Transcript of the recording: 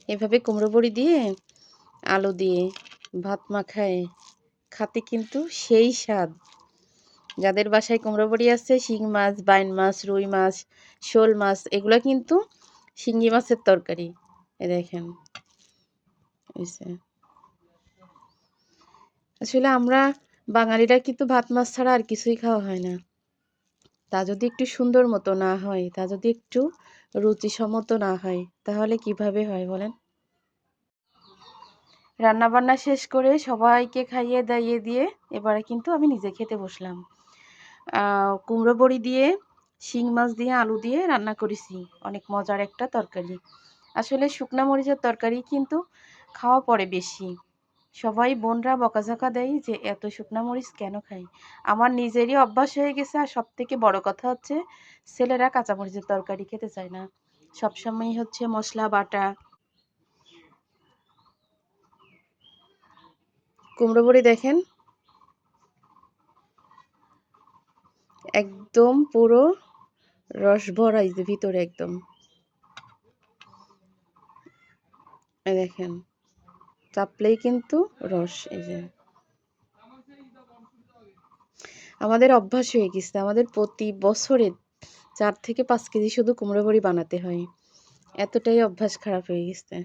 এভাবে কুমড়ো বড়ি দিয়ে আলু দিয়ে ভাত মাখায় খেতে কিন্তু সেই স্বাদ। যাদের বাসায় কুমড়ো বড়ি আছে, শিং মাছ, বাইন মাছ, রুই মাছ, শোল মাছ, এগুলো কিন্তু শিঙ্গি মাছের তরকারি। এ দেখেন, আসলে আমরা বাঙালিরা কিন্তু ভাত মাছ ছাড়া আর কিছুই খাওয়া হয় না। তা যদি একটু সুন্দর মতো না হয়, তা যদি একটু রুচিসম্মত না হয়, তাহলে কিভাবে হয় বলেন? রান্নাবান্না শেষ করে সবাইকে খাইয়ে দাইয়ে দিয়ে এবারে কিন্তু আমি নিজে খেতে বসলাম। কুমড়ো বড়ি দিয়ে, শিং মাছ দিয়ে, আলু দিয়ে রান্না করেছি। অনেক মজার একটা তরকারি। আসলে শুকনা মরিচের তরকারি কিন্তু খাওয়া পড়ে বেশি। সবাই বোনরা বকাঝকা দেয় যে এত শুকনা মরিচ কেন খাই। আমার নিজেরই অভ্যাস হয়ে গেছে। আর সবথেকে বড় কথা হচ্ছে ছেলেরা কাঁচামরিচের তরকারি খেতে চায় না। সবসময়ই হচ্ছে মশলা বাটা। কুমড়ো বড়ি দেখেন একদম পুরো রস ভরা এই যে ভিতরে একদম। দেখেন চাপলেই কিন্তু রস। এই যে আমাদের অভ্যাস হয়ে গেছে, আমাদের প্রতি বছরে 4 থেকে 5 কেজি শুধু কুমড়ো বড়ি বানাতে হয়। এতটাই অভ্যাস খারাপ হয়ে গেছে।